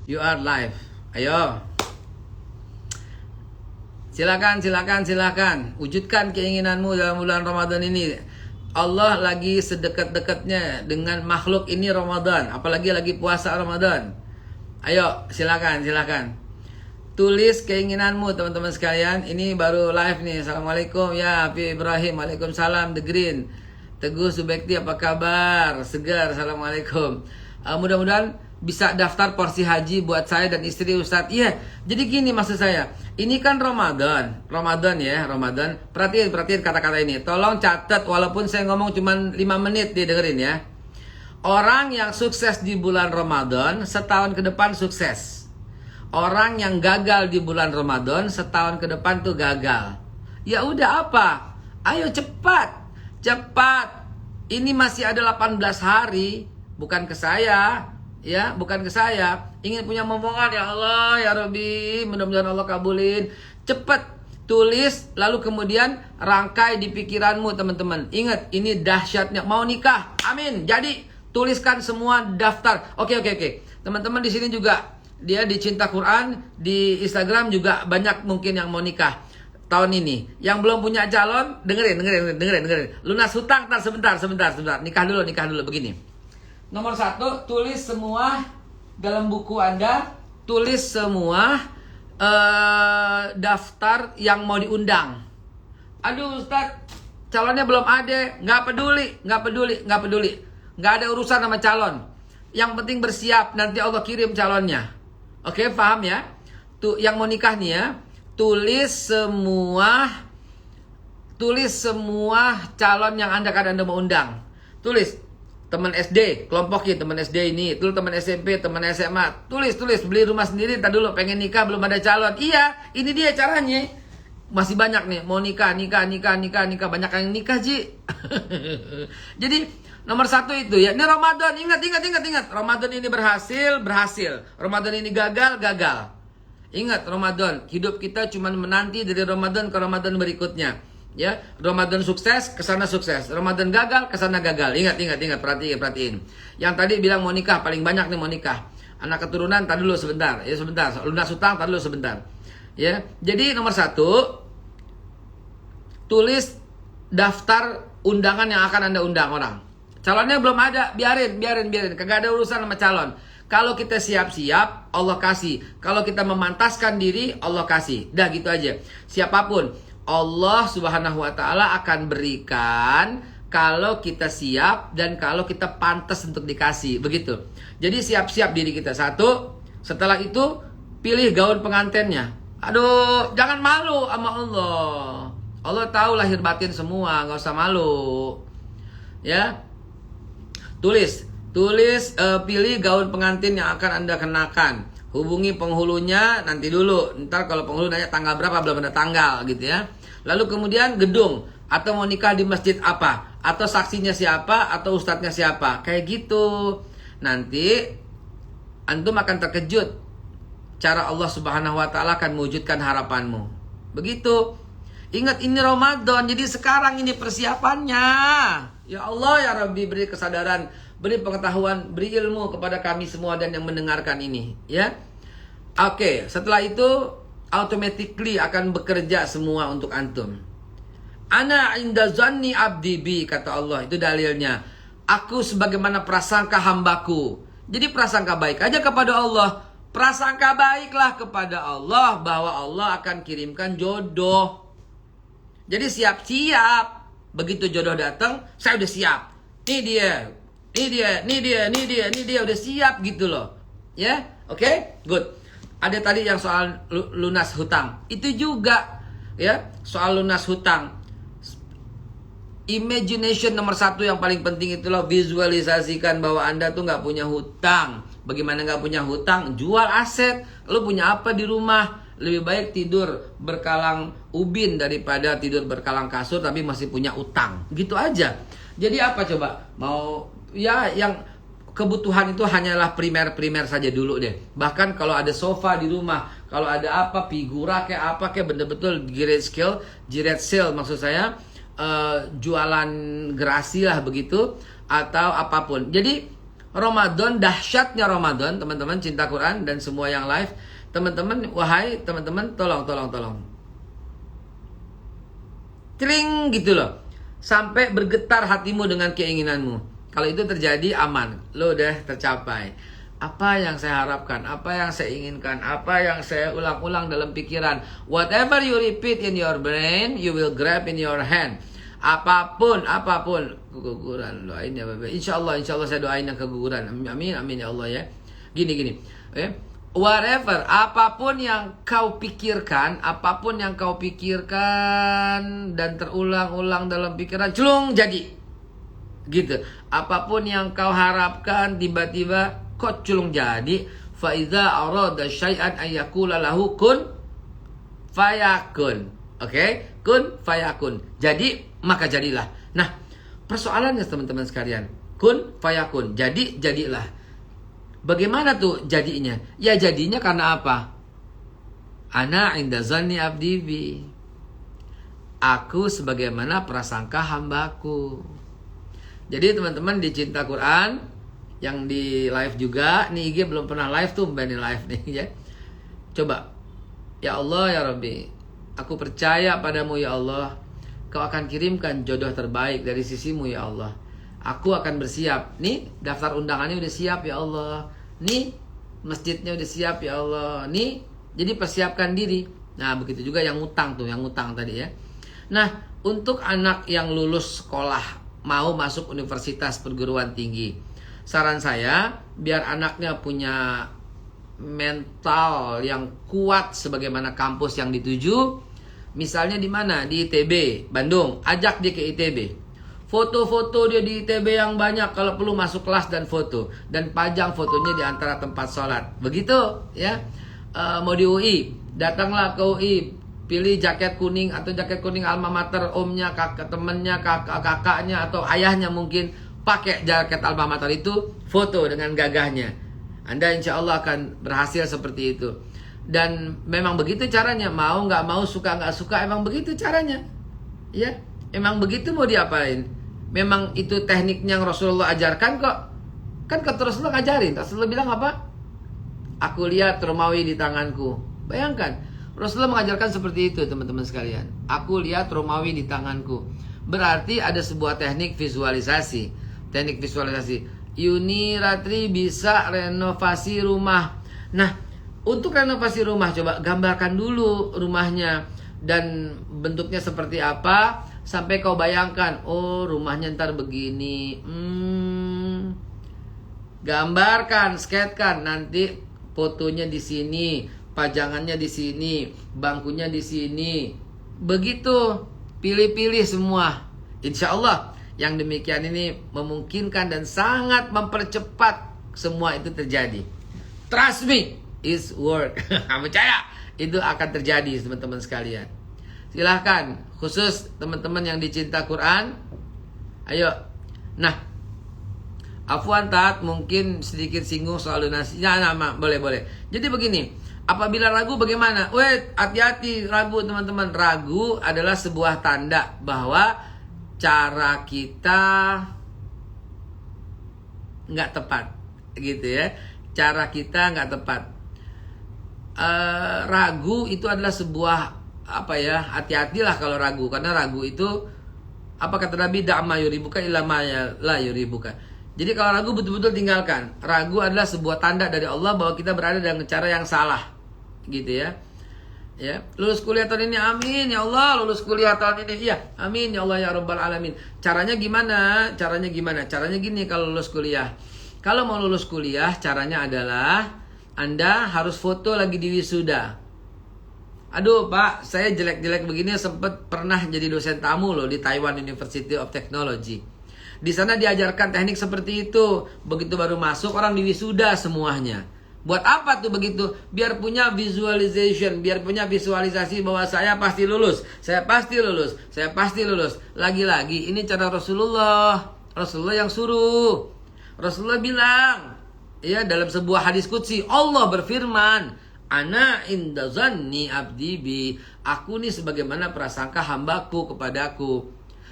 You are live. Ayo. Silakan. Wujudkan keinginanmu dalam bulan Ramadan ini. Allah lagi sedekat-dekatnya dengan makhluk ini Ramadan, apalagi lagi puasa Ramadan. Ayo, silakan. Tulis keinginanmu teman-teman sekalian. Ini baru live nih. Assalamualaikum ya Hafiz Ibrahim. Waalaikumsalam The Green. Teguh Subekti, apa kabar? Segar. Assalamualaikum. Mudah-mudahan bisa daftar porsi haji buat saya dan istri Ustadz. Iya, jadi gini maksud saya. Ini kan Ramadan ya, Ramadan. Perhatiin kata-kata ini. Tolong catat, walaupun saya ngomong cuma 5 menit dia dengerin ya. Orang yang sukses di bulan Ramadan, setahun ke depan sukses. Orang yang gagal di bulan Ramadan, setahun ke depan tuh gagal. Ya udah apa? Ayo cepat. Ini masih ada 18 hari, bukan ke saya. Ya, bukan ke saya. Ingin punya momongan, ya Allah, ya Rabbi, mudah-mudahan Allah kabulin. Cepat tulis, lalu kemudian rangkai di pikiranmu, teman-teman. Ingat, ini dahsyatnya mau nikah. Amin. Jadi tuliskan semua daftar. Oke. Teman-teman di sini juga dia di Cinta Quran, di Instagram juga banyak mungkin yang mau nikah tahun ini. Yang belum punya calon, dengerin. Lunas hutang, sebentar. Nikah dulu begini. Nomor 1, tulis semua dalam buku Anda, tulis semua daftar yang mau diundang. Aduh Ustadz, calonnya belum ada. Nggak peduli. Nggak ada urusan sama calon. Yang penting bersiap, nanti Allah kirim calonnya. Oke, paham ya? Tuh, yang mau nikah nih ya, tulis semua calon yang Anda mau undang. Tulis. Teman SD, kelompokin teman SD ini, tulis teman SMP, teman SMA, tulis, beli rumah sendiri, tak dulu pengen nikah belum ada calon. Iya, ini dia caranya. Masih banyak nih, mau nikah, banyak yang nikah, Ji. Jadi, nomor 1 itu ya. Ini Ramadan, ingat. Ramadan ini berhasil. Ramadan ini gagal. Ingat, Ramadan, hidup kita cuma menanti dari Ramadan ke Ramadan berikutnya. Ya, Ramadan sukses, kesana sukses. Ramadan gagal, kesana gagal. Ingat, perhatiin. Yang tadi bilang mau nikah, paling banyak nih mau nikah. Anak keturunan, tadi dulu sebentar. Ya, sebentar. Lunas hutang, tadi dulu sebentar. Ya, jadi nomor 1, tulis daftar undangan yang akan Anda undang orang. Calonnya belum ada, biarin. Kagak ada urusan sama calon. Kalau kita siap-siap, Allah kasih. Kalau kita memantaskan diri, Allah kasih. Dah gitu aja. Siapapun, Allah Subhanahu wa Ta'ala akan berikan kalau kita siap dan kalau kita pantas untuk dikasih. Begitu. Jadi siap-siap diri kita. 1. Setelah itu pilih gaun pengantinnya. Aduh, jangan malu sama Allah. Allah tahu lahir batin semua, nggak usah malu. Ya. Tulis, pilih gaun pengantin yang akan Anda kenakan. Hubungi penghulunya nanti dulu. Ntar kalau penghulu nanya tanggal berapa, belum ada tanggal gitu ya. Lalu kemudian gedung, atau mau nikah di masjid apa, atau saksinya siapa, atau ustadznya siapa, kayak gitu. Nanti antum akan terkejut cara Allah Subhanahu wa Ta'ala akan mewujudkan harapanmu. Begitu. Ingat, ini Ramadan, jadi sekarang ini persiapannya. Ya Allah ya Rabbi, beri kesadaran, beri pengetahuan, beri ilmu kepada kami semua dan yang mendengarkan ini, ya. Oke, setelah itu automatically akan bekerja semua untuk antum. Ana inda zanni abdi bi, kata Allah. Itu dalilnya. Aku sebagaimana prasangka hambaku. Jadi prasangka baik aja kepada Allah. Prasangka baiklah kepada Allah bahwa Allah akan kirimkan jodoh. Jadi siap-siap. Begitu jodoh datang, saya udah siap. Ini dia udah siap gitu loh. Ya, oke? Good. Ada tadi yang soal lunas hutang. Itu juga ya, soal lunas hutang. Imagination nomor 1 yang paling penting itulah visualisasikan bahwa Anda tuh nggak punya hutang. Bagaimana nggak punya hutang? Jual aset. Lu punya apa di rumah? Lebih baik tidur berkalang ubin daripada tidur berkalang kasur tapi masih punya utang. Gitu aja. Jadi apa coba? Mau ya yang kebutuhan itu hanyalah primer saja dulu deh. Bahkan kalau ada sofa di rumah, kalau ada apa, figura kayak apa kayak bener-betul jiret sale maksud saya, jualan gerasi lah begitu, atau apapun. Jadi Ramadan, dahsyatnya Ramadan, teman-teman cinta Quran dan semua yang live. Teman-teman, wahai teman-teman, tolong. Tring gitu loh. Sampai bergetar hatimu dengan keinginanmu. Kalau itu terjadi, aman. Lo udah tercapai. Apa yang saya harapkan, apa yang saya inginkan, apa yang saya ulang-ulang dalam pikiran. Whatever you repeat in your brain, you will grab in your hand. Apapun. Keguguran, doain ya Bapak. Insya Allah saya doain yang keguguran. Amin ya Allah ya. Gini. Whatever, apapun yang kau pikirkan dan terulang-ulang dalam pikiran, celung jadi. Gitu. Apapun yang kau harapkan tiba-tiba kok culung jadi. Fa idza arada syai'an ay yaqula lahu kun fayakun. Oke? Kun fayakun. Jadi maka jadilah. Nah, persoalannya teman-teman sekalian, kun fayakun. Jadi jadilah. Bagaimana tuh jadinya? Ya jadinya karena apa? Ana inda zanni abdi bi. Aku sebagaimana prasangka hambaku. Jadi teman-teman di Cinta Quran yang di live juga, nih IG belum pernah live tuh, Mbak, nih live nih ya. Coba. Ya Allah ya Rabbi, aku percaya padamu ya Allah. Kau akan kirimkan jodoh terbaik dari sisimu ya Allah. Aku akan bersiap. Nih daftar undangannya udah siap ya Allah. Nih masjidnya udah siap ya Allah. Nih jadi persiapkan diri. Nah begitu juga yang ngutang tadi ya. Nah untuk anak yang lulus sekolah mau masuk universitas perguruan tinggi, saran saya biar anaknya punya mental yang kuat sebagaimana kampus yang dituju. Misalnya di mana? Di ITB Bandung, ajak dia ke ITB. Foto-foto dia di ITB yang banyak, kalau perlu masuk kelas dan foto, dan pajang fotonya di antara tempat sholat. Begitu ya. Mau di UI, datanglah ke UI, pilih jaket kuning atau jaket kuning alma mater omnya, kakak temennya, kakaknya atau ayahnya mungkin, pakai jaket alma mater itu, foto dengan gagahnya. Anda insya Allah akan berhasil seperti itu. Dan memang begitu caranya, mau nggak mau, suka nggak suka, emang begitu caranya, ya, emang begitu, mau diapain? Memang itu tekniknya yang Rasulullah ajarkan kok. Kan kata Rasulullah ngajarin, Rasulullah bilang apa? Aku lihat Romawi di tanganku. Bayangkan, Rasulullah mengajarkan seperti itu teman-teman sekalian. Aku lihat Romawi di tanganku. Berarti ada sebuah teknik visualisasi. Teknik visualisasi. Yuni Ratri bisa renovasi rumah. Nah, untuk renovasi rumah, coba gambarkan dulu rumahnya dan bentuknya seperti apa, sampai kau bayangkan, oh rumahnya ntar begini. Gambarkan, skatekan, nanti fotonya di sini, pajangannya di sini, bangkunya di sini. Begitu, pilih-pilih semua. Insya Allah yang demikian ini memungkinkan dan sangat mempercepat semua itu terjadi. Trust me, is work. Percaya itu akan terjadi teman-teman sekalian. Silahkan, khusus teman-teman yang dicinta Quran, ayo. Nah, Afwan Tat mungkin sedikit singgung soal donasi. Ya, nama boleh. Jadi begini, apabila ragu bagaimana? Hati-hati ragu teman-teman. Ragu adalah sebuah tanda bahwa cara kita nggak tepat, gitu ya. Cara kita nggak tepat. Ragu itu adalah sebuah hati-hatilah kalau ragu, karena ragu itu apa kata Nabi, da'ma yuribuka illa ma la yuribuka. Jadi kalau ragu betul-betul tinggalkan. Ragu adalah sebuah tanda dari Allah bahwa kita berada dalam cara yang salah, gitu ya. Ya, lulus kuliah tahun ini, amin ya Allah. Lulus kuliah tahun ini, iya, amin ya Allah ya Rabbal alamin. Caranya gimana? Caranya gini kalau lulus kuliah. Kalau mau lulus kuliah, caranya adalah Anda harus foto lagi di wisuda. Aduh Pak, saya jelek-jelek begini sempat pernah jadi dosen tamu loh di Taiwan University of Technology. Di sana diajarkan teknik seperti itu. Begitu baru masuk, orang di wisuda semuanya. Buat apa tuh begitu? Biar punya visualization, biar punya visualisasi bahwa saya pasti lulus, saya pasti lulus, saya pasti lulus. Lagi-lagi ini cara Rasulullah. Rasulullah yang suruh. Rasulullah bilang, ya, dalam sebuah hadis qudsi, Allah berfirman, Ana inda zanni abdi bi. Aku nih sebagaimana prasangka hambaku kepadaku.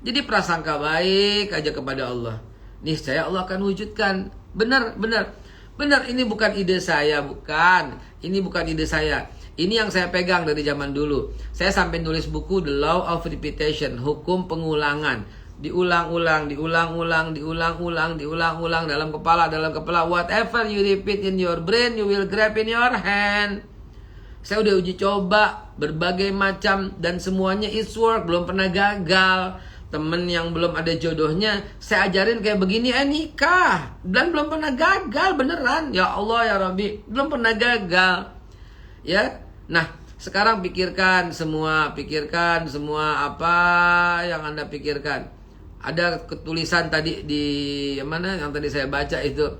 Jadi prasangka baik aja kepada Allah, niscaya Allah akan wujudkan. Benar, benar. Benar, ini bukan ide saya, bukan. Ini bukan ide saya. Ini yang saya pegang dari zaman dulu. Saya sampai nulis buku The Law of Repetition, hukum pengulangan. Diulang-ulang, diulang-ulang, diulang-ulang, diulang-ulang dalam kepala. Whatever you repeat in your brain, you will grab in your hand. Saya udah uji coba berbagai macam dan semuanya it's work, belum pernah gagal. Temen yang belum ada jodohnya saya ajarin kayak begini, nikah, dan belum pernah gagal beneran. Ya Allah ya Rabbi, belum pernah gagal. Ya, nah sekarang pikirkan semua apa yang Anda pikirkan. Ada ketulisan tadi di mana yang tadi saya baca itu,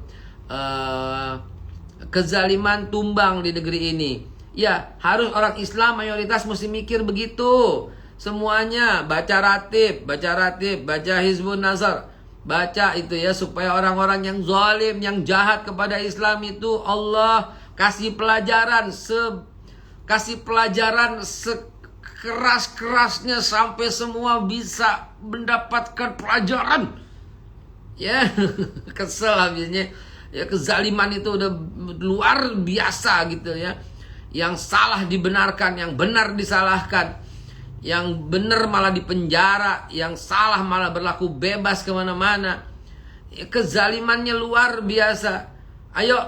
kezaliman tumbang di negeri ini. Ya, harus orang Islam mayoritas mesti mikir begitu. Semuanya baca ratib, baca Hizbun Nasr, baca itu ya, supaya orang-orang yang zalim, yang jahat kepada Islam itu Allah kasih pelajaran, sekeras-kerasnya sampai semua bisa mendapatkan pelajaran. Ya, kesel habisnya. Ya, kezaliman itu udah luar biasa gitu ya. Yang salah dibenarkan, yang benar disalahkan. Yang benar malah dipenjara, yang salah malah berlaku bebas kemana-mana. Kezalimannya luar biasa. Ayo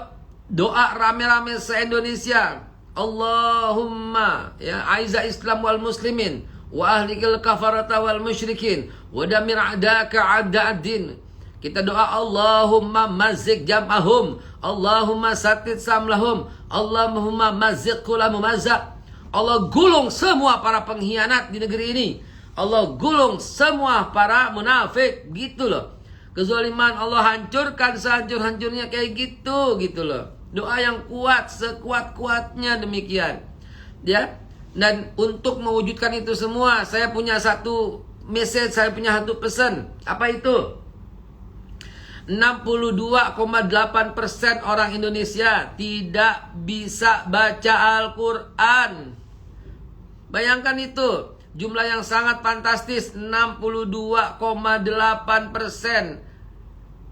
doa rame-rame se-Indonesia. Allahumma ya aiza Islam wal muslimin wa ahlikil kafarata wal musyrikin wa damir a'daka a'da'ad-din. Kita doa Allahumma mazzik jam'ahum, Allahumma sattit samlahum, Allahumma mazzik kulla mumazzaq. Allah gulung semua para pengkhianat di negeri ini. Allah gulung semua para munafik, gitu loh. Kezaliman Allah hancurkan sehancur-hancurnya kayak gitu loh. Doa yang kuat, sekuat-kuatnya demikian. Ya. Dan untuk mewujudkan itu semua, saya punya satu message, saya punya satu pesan. Apa itu? 62,8% orang Indonesia tidak bisa baca Al-Quran. Bayangkan itu, jumlah yang sangat fantastis, 62,8%.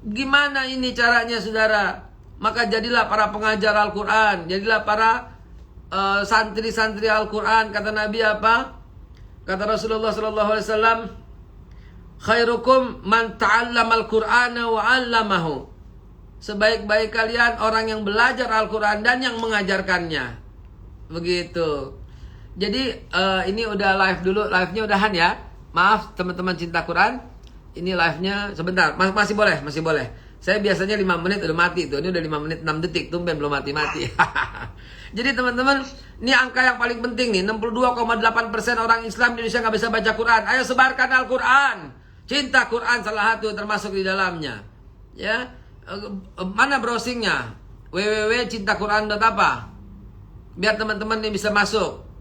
Gimana ini caranya saudara? Maka jadilah para pengajar Al-Quran, jadilah para santri-santri Al-Quran. Kata Nabi apa? Kata Rasulullah SAW, khairukum man ta'allama Al-Qur'ana wa 'allamahu. Sebaik-baik kalian orang yang belajar Al-Quran dan yang mengajarkannya. Begitu. Jadi ini udah live dulu, live-nya udahan ya. Maaf teman-teman cinta Quran. Ini live-nya sebentar, masih boleh. Saya biasanya 5 menit udah mati tuh. Ini udah 5 menit 6 detik, tumben belum mati-mati. Jadi teman-teman, ini angka yang paling penting nih. 62,8% orang Islam di Indonesia nggak bisa baca Quran. Ayo sebarkan Al-Quran. Cinta Quran salah satu termasuk di dalamnya. Ya, mana browsingnya? www.cintaquran.apa. Biar teman-teman ini bisa masuk.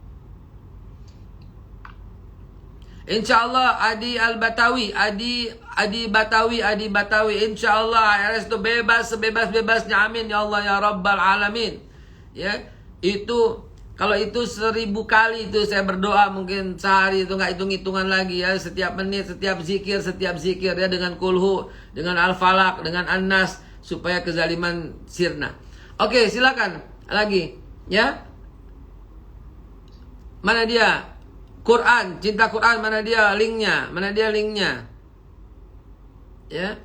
Insyaallah Adi Al-Batawi, Adi Batawi, insyaallah HRS itu bebas sebebas-bebasnya, amin ya Allah ya Rabbal Alamin. Ya, itu kalau itu 1000 kali itu saya berdoa, mungkin sehari itu nggak hitung-hitungan lagi ya, setiap menit, setiap zikir ya, dengan kulhu, dengan Al-Falaq, dengan An-Nas, supaya kezaliman sirna. Oke, silakan lagi ya. Mana dia? Quran, cinta Quran, mana dia linknya? Ya.